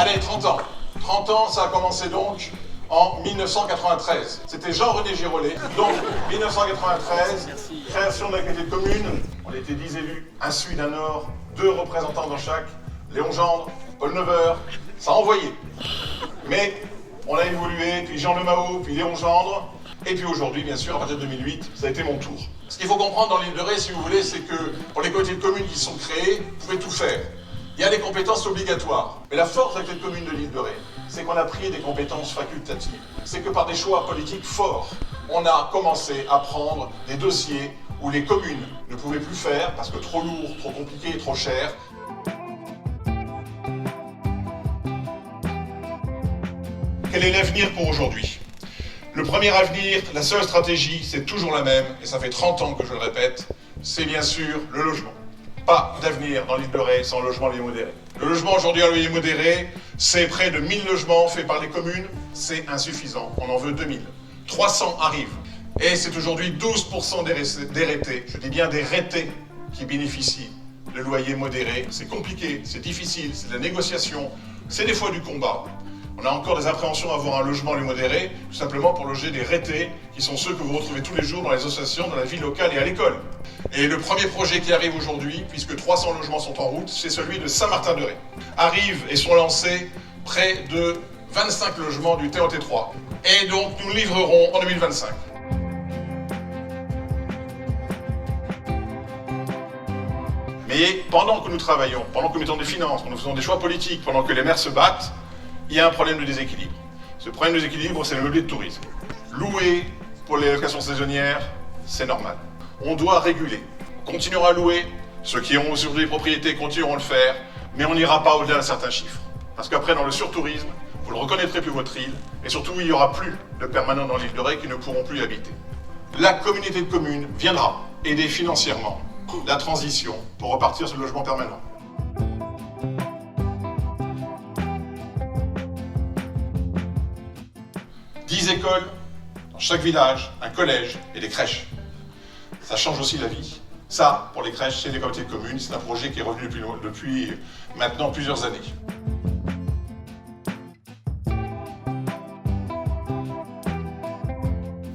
Allez, 30 ans. 30 ans, ça a commencé donc en 1993. C'était Jean-René Girollet. Donc, 1993, création de la communauté de communes. On était 10 élus, un sud, un nord, 2 représentants dans chaque. Léon Gendre, Paul Neveur, ça a envoyé. Mais on a évolué, puis Jean Lemao, puis Léon Gendre. Et puis aujourd'hui, bien sûr, à partir de 2008, ça a été mon tour. Ce qu'il faut comprendre dans l'île de Ré, si vous voulez, c'est que pour les communautés de communes qui sont créées, vous pouvez tout faire. Il y a des compétences obligatoires. Mais la force avec les communes de l'île de Ré, c'est qu'on a pris des compétences facultatives. C'est que par des choix politiques forts, on a commencé à prendre des dossiers où les communes ne pouvaient plus faire parce que trop lourd, trop compliqué, trop cher. Quel est l'avenir pour aujourd'hui? Le premier avenir, la seule stratégie, c'est toujours la même, et ça fait 30 ans que je le répète, c'est bien sûr le logement. Pas d'avenir dans l'île de Ré sans logement à loyer modéré. Le logement aujourd'hui à loyer modéré, c'est près de 1000 logements faits par les communes, c'est insuffisant, on en veut 2000. 300 arrivent, et c'est aujourd'hui 12% des rétés, je dis bien des rétés, qui bénéficient de loyer modéré. C'est compliqué, c'est difficile, c'est de la négociation, c'est des fois du combat. On a encore des appréhensions à avoir un logement à loyer modéré, tout simplement pour loger des rétés, qui sont ceux que vous retrouvez tous les jours dans les associations, dans la vie locale et à l'école. Et le premier projet qui arrive aujourd'hui, puisque 300 logements sont en route, c'est celui de Saint-Martin-de-Ré. Arrivent et sont lancés près de 25 logements du TOT3. Et donc nous le livrerons en 2025. Mais pendant que nous travaillons, pendant que nous mettons des finances, pendant que nous faisons des choix politiques, pendant que les maires se battent, il y a un problème de déséquilibre. Ce problème de déséquilibre, c'est le meublé de tourisme. Louer pour les locations saisonnières, c'est normal. On doit réguler. On continuera à louer. Ceux qui ont aujourd'hui des propriétés continueront à le faire, mais on n'ira pas au-delà d'un certain chiffre. Parce qu'après, dans le surtourisme, vous ne reconnaîtrez plus votre île, et surtout, il n'y aura plus de permanents dans l'île de Ré qui ne pourront plus y habiter. La communauté de communes viendra aider financièrement la transition pour repartir sur le logement permanent. Écoles, dans chaque village, un collège et des crèches. Ça change aussi la vie. Ça, pour les crèches, c'est les communautés de communes, c'est un projet qui est revenu depuis maintenant plusieurs années.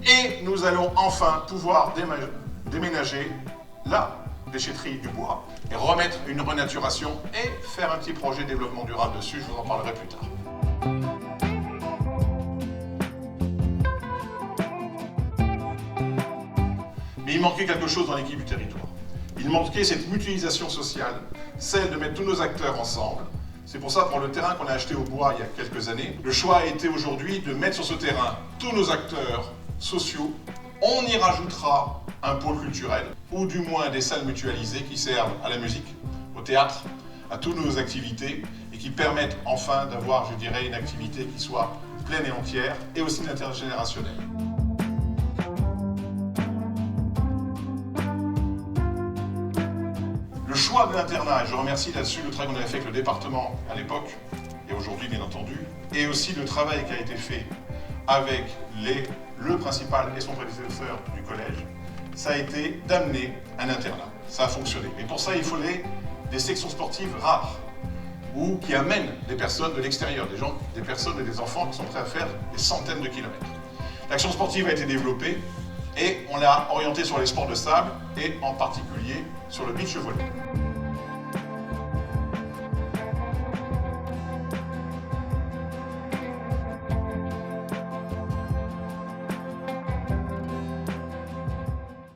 Et nous allons enfin pouvoir déménager la déchetterie du bois et remettre une renaturation et faire un petit projet de développement durable dessus, je vous en parlerai plus tard. Mais il manquait quelque chose dans l'équipe du territoire. Il manquait cette mutualisation sociale, celle de mettre tous nos acteurs ensemble. C'est pour ça, pour le terrain qu'on a acheté au bois il y a quelques années, le choix a été aujourd'hui de mettre sur ce terrain tous nos acteurs sociaux. On y rajoutera un pôle culturel, ou du moins des salles mutualisées qui servent à la musique, au théâtre, à toutes nos activités, et qui permettent enfin d'avoir, je dirais, une activité qui soit pleine et entière, et aussi intergénérationnelle. Le choix de l'internat, et je remercie là-dessus le travail qu'on avait fait avec le département à l'époque, et aujourd'hui bien entendu, et aussi le travail qui a été fait avec le principal et son prédécesseur du collège, ça a été d'amener un internat. Ça a fonctionné. Mais pour ça, il fallait des sections sportives rares, ou qui amènent des personnes de l'extérieur, des personnes et des enfants qui sont prêts à faire des centaines de kilomètres. L'action sportive a été développée, et on l'a orienté sur les sports de sable et en particulier sur le beach volley.